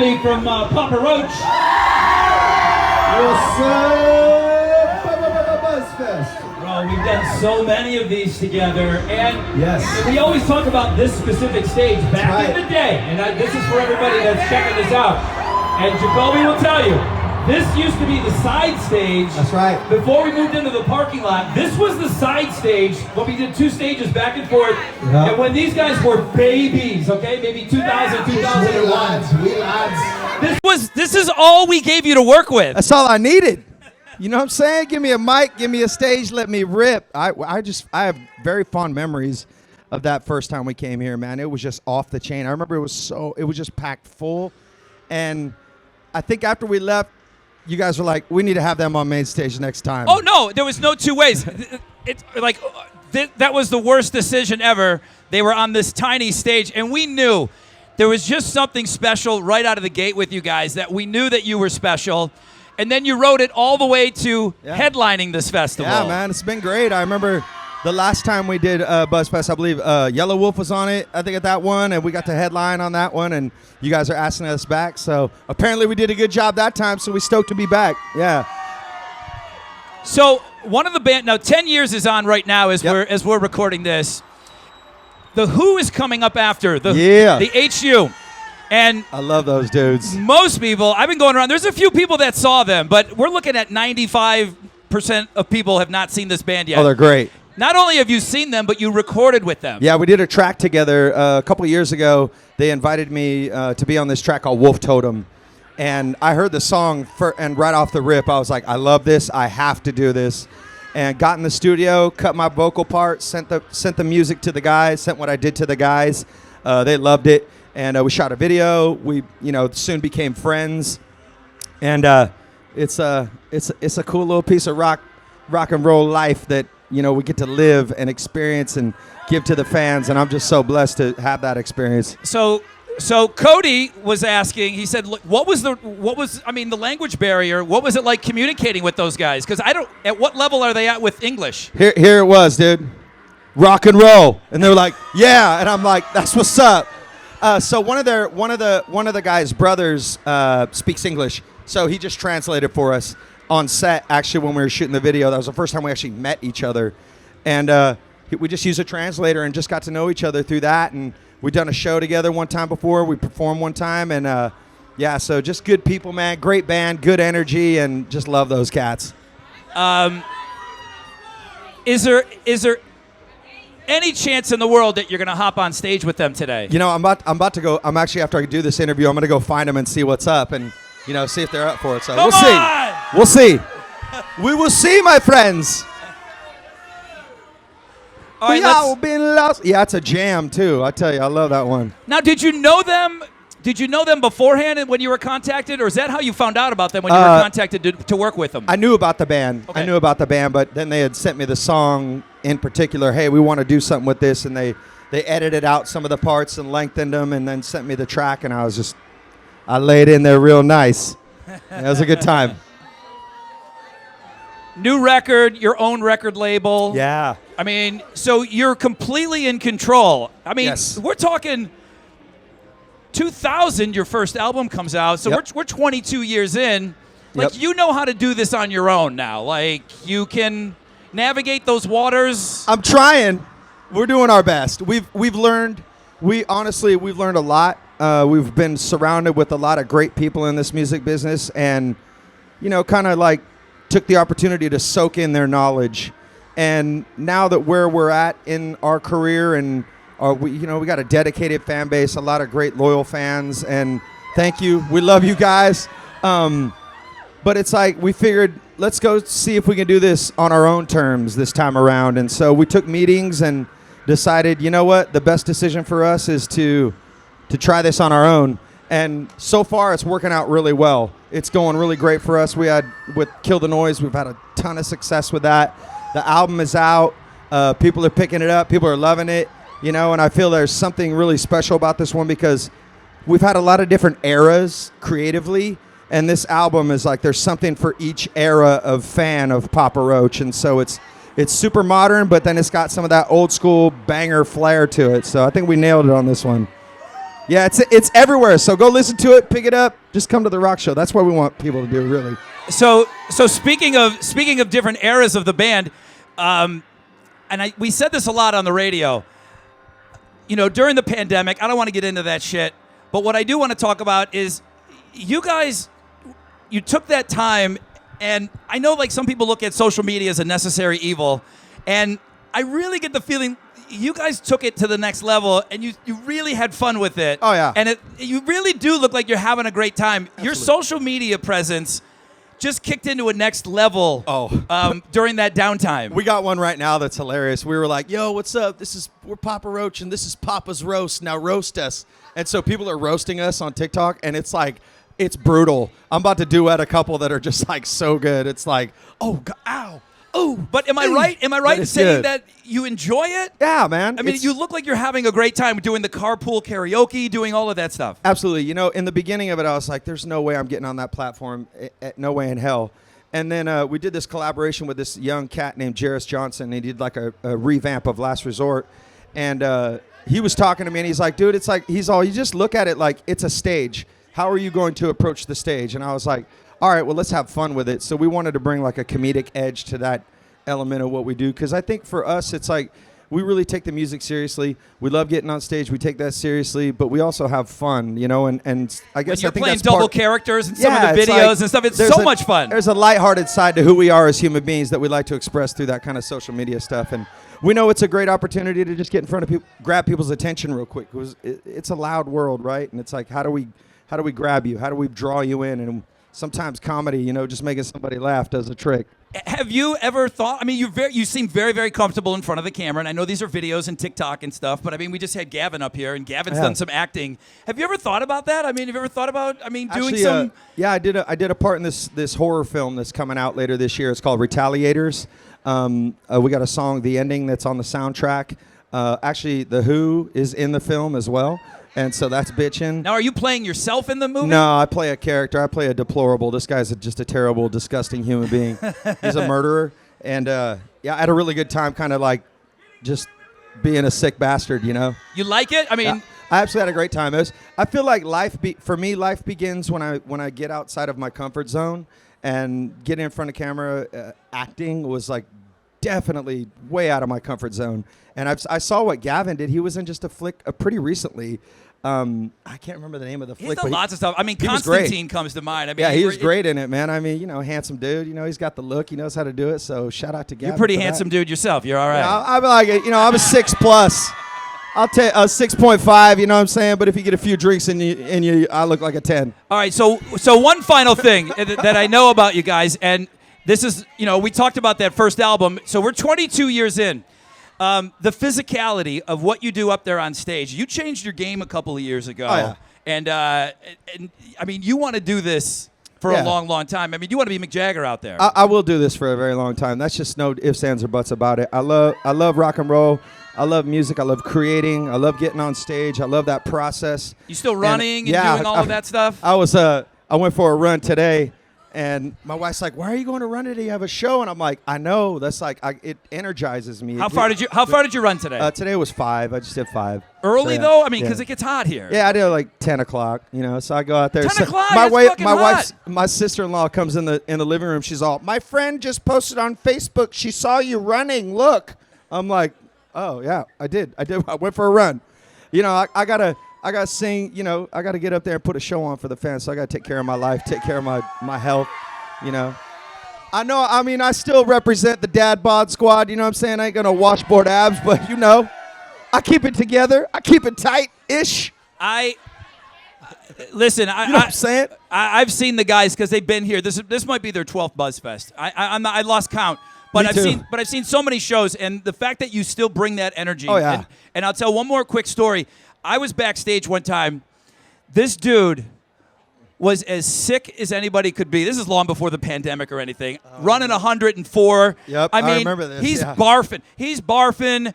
Jacoby from Papa Roach. What's up? Buzzfest. Bro, we've done so many of these together, and yes, we always talk about this specific stage back in the day, and this is for everybody that's checking this out. And Jacoby will tell you, this used to be the side stage. That's right. Before we moved into the parking lot, this was the side stage, but we did 2 stages back and forth. Yep. And when these guys were babies, okay, maybe 2000, 2001. We lads. This is all we gave you to work with. That's all I needed. You know what I'm saying? Give me a mic, give me a stage, let me rip. I have very fond memories of that first time we came here, man. It was just off the chain. I remember it was just packed full. And I think after we left, you guys were like, we need to have them on main stage next time. Oh, no, there was no two ways. That was the worst decision ever. They were on this tiny stage, and we knew there was just something special right out of the gate with you guys, that we knew that you were special. And then you rode it all the way to headlining this festival. Yeah, man, it's been great. I remember the last time we did Buzzfest, I believe Yellow Wolf was on it, I think, at that one, and we got to headline on that one, and you guys are asking us back. So apparently we did a good job that time, so we're stoked to be back. Yeah. So one of the band, now 10 years is on right now as we're recording this. The Who is coming up after, the HU. And I love those dudes. Most people, I've been going around, there's a few people that saw them, but we're looking at 95% of people have not seen this band yet. Oh, they're great. Not only have you seen them, but you recorded with them. Yeah, we did a track together a couple of years ago. They invited me to be on this track called Wolf Totem. And I heard the song, and right off the rip, I was like, I love this. I have to do this. And got in the studio, cut my vocal part, sent the music to the guys, sent what I did to the guys. They loved it. And we shot a video. We, soon became friends. And it's a cool little piece of rock and roll life that, we get to live and experience and give to the fans, and I'm just so blessed to have that experience. So Cody was asking, he said, look, what was the language barrier? What was it like communicating with those guys? Because at what level are they at with English? Here it was, dude. Rock and roll. And they were like, yeah, and I'm like, that's what's up. So one of the guys' brothers speaks English, so he just translated for us on set. Actually, when we were shooting the video, that was the first time we actually met each other, and we just used a translator and just got to know each other through that. And we've done a show together one time before. We performed one time, and so just good people, man. Great band, good energy, and just love those cats. Is there any chance in the world that you're going to hop on stage with them today? I'm about to go. I'm actually, after I do this interview, I'm going to go find them and see what's up, and see if they're up for it. So we'll see. We'll see. We will see, my friends. All right, we all been lost. Yeah, it's a jam too. I tell you, I love that one. Now, did you know them? Did you know them beforehand when you were contacted, or is that how you found out about them when you were contacted to work with them? I knew about the band. Okay. I knew about the band, but then they had sent me the song in particular. Hey, we want to do something with this, and they edited out some of the parts and lengthened them, and then sent me the track, and I laid in there real nice. It was a good time. New record, your own record label. Yeah. So you're completely in control. Yes. We're talking 2000, your first album comes out, so we're 22 years in. Like, you know how to do this on your own now. Like, you can navigate those waters. I'm trying. We're doing our best. We've learned a lot. We've been surrounded with a lot of great people in this music business, and kind of like took the opportunity to soak in their knowledge. And now that where we're at in our career, and we got a dedicated fan base, a lot of great loyal fans, and thank you. We love you guys. But it's like we figured, let's go see if we can do this on our own terms this time around. And so we took meetings and decided, you know what, the best decision for us is to try this on our own. And so far, it's working out really well. It's going really great for us. We had, with Kill the Noise, we've had a ton of success with that. The album is out. People are picking it up. People are loving it. And I feel there's something really special about this one because we've had a lot of different eras creatively. And this album is like there's something for each era of fan of Papa Roach. And so it's super modern, but then it's got some of that old school banger flair to it. So I think we nailed it on this one. Yeah, it's everywhere. So go listen to it, pick it up, just come to the rock show. That's what we want people to do, really. So speaking of different eras of the band, we said this a lot on the radio. You know, during the pandemic, I don't want to get into that shit, but what I do want to talk about is you guys, you took that time, and I know like some people look at social media as a necessary evil, and I really get the feeling you guys took it to the next level, and you really had fun with it. Oh, yeah. And you really do look like you're having a great time. Absolutely. Your social media presence just kicked into a next level during that downtime. We got one right now that's hilarious. We were like, yo, what's up? We're Papa Roach, and this is Papa's Roast. Now roast us. And so people are roasting us on TikTok, and it's like, it's brutal. I'm about to duet a couple that are just like so good. It's like, oh, God, ow. Oh, but am I right? Am I right in saying good. that you enjoy it? Yeah, man. I mean, you look like you're having a great time doing the carpool karaoke, doing all of that stuff. Absolutely. You know, in the beginning of it, I was like, there's no way I'm getting on that platform. No way in hell. And then we did this collaboration with this young cat named Jairus Johnson. He did like a revamp of Last Resort. And he was talking to me, and he's like, dude, it's like, you just look at it like it's a stage. How are you going to approach the stage? And I was like, all right, well, let's have fun with it. So we wanted to bring like a comedic edge to that element of what we do, because I think for us, it's like we really take the music seriously. We love getting on stage. We take that seriously, but we also have fun, you know, and I guess when you're I think playing that's double characters and some of the it's videos like, and stuff. It's there's so much fun. There's a lighthearted side to who we are as human beings that we like to express through that kind of social media stuff. And we know it's a great opportunity to just get in front of people, grab people's attention real quick, because it's a loud world, right? And it's like, how do we grab you? How do we draw you in? And sometimes comedy, you know, just making somebody laugh does a trick. Have you ever thought, I mean, you seem very, very comfortable in front of the camera, and I know these are videos and TikTok and stuff, but I mean, we just had Gavin up here, and Gavin's done some acting. Have you ever thought about that? I mean, have you ever thought about, doing Actually, some... Yeah, I did a part in this horror film that's coming out later this year. It's called Retaliators. We got a song, The Ending, that's on the soundtrack. Actually, The Who is in the film as well. And so that's bitchin'. Now, are you playing yourself in the movie? No, I play a character. I play a deplorable. This guy's just a terrible, disgusting human being. He's a murderer. And, yeah, I had a really good time kind of like just being a sick bastard, you know? You like it? I mean... Yeah, I absolutely had a great time. I feel like life begins when I get outside of my comfort zone, and getting in front of camera, acting was like definitely way out of my comfort zone. And I saw what Gavin did. He was in just a flick pretty recently. I can't remember the name of the flick. He's done lots of stuff. I mean, Constantine comes to mind. I mean, yeah, he was great in it, man. I mean, you know, handsome dude. You know, he's got the look. He knows how to do it. So shout out to Gavin. You're a pretty handsome dude yourself. You're all right. Yeah, I'm like, you know, I'm a 6+. I'll take a 6.5. You know what I'm saying? But if you get a few drinks in you, I look like a 10. All right. So one final thing that I know about you guys, and this is, you know, we talked about that first album. So we're 22 years in. The physicality of what you do up there on stage. You changed your game a couple of years ago. Oh, yeah. And I mean, you want to do this for a long, long time. I mean, you want to be Mick Jagger out there. I will do this for a very long time. That's just no ifs, ands, or buts about it. I love rock and roll. I love music. I love creating. I love getting on stage. I love that process. You still running and doing all of that stuff? I went for a run today. And my wife's like, "Why are you going to run today? You have a show." And I'm like, "I know. That's like, it energizes me." How far did you run today? Today was 5. I just did 5. Early so, though? I mean, because it gets hot here. Yeah, I did like 10 o'clock. You know, so I go out there. 10 o'clock. My sister-in-law comes in the living room. She's all, "My friend just posted on Facebook. She saw you running. Look." I'm like, "Oh yeah, I did. I went for a run." You know, I gotta sing, you know, I gotta get up there and put a show on for the fans. So I gotta take care of my life, take care of my health, you know. I still represent the dad bod squad, you know what I'm saying? I ain't gonna washboard abs, but you know, I keep it together. I keep it tight-ish. Listen, you know what I'm saying? I've seen the guys because they've been here. This might be their 12th Buzzfest. I lost count. But I've seen so many shows, and the fact that you still bring that energy. Oh, yeah. And I'll tell one more quick story. I was backstage one time. This dude was as sick as anybody could be. This is long before the pandemic or anything. Running 104. Yep, I mean, remember this. He's barfing. He's barfing.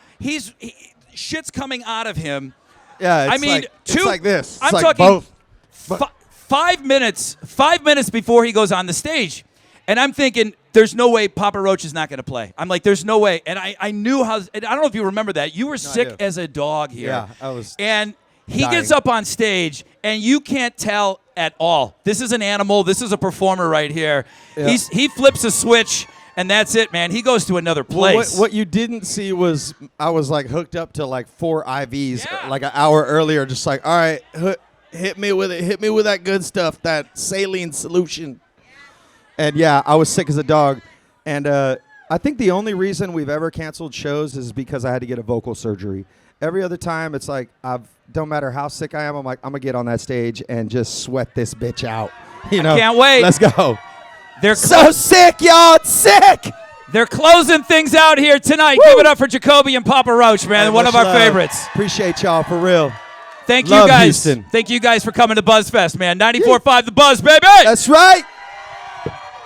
Shit's coming out of him. Yeah, it's like this. It's I'm like talking both. 5 minutes. 5 minutes before he goes on the stage, and I'm thinking, there's no way Papa Roach is not going to play. I'm like, there's no way. And I knew how. And I don't know if you remember that. You were sick as a dog here. Yeah, I was. And He gets up on stage, and you can't tell at all. This is an animal. This is a performer right here. Yeah. He flips a switch, and that's it, man. He goes to another place. What you didn't see was I was like hooked up to like 4 IVs Yeah. like an hour earlier, just like, all right, hit me with it. Hit me with that good stuff, that saline solution. And yeah, I was sick as a dog. And I think the only reason we've ever canceled shows is because I had to get a vocal surgery. Every other time, it's like, don't matter how sick I am, I'm like, I'm going to get on that stage and just sweat this bitch out. You know, can't wait. Let's go. They're So sick, y'all. It's sick. They're closing things out here tonight. Woo! Give it up for Jacoby and Papa Roach, man. Hey, One of much our love. favorites. Appreciate y'all, for real. Thank Love you guys. Houston. Thank you guys for coming to Buzzfest, man. 94.5 The Buzz, baby. That's right.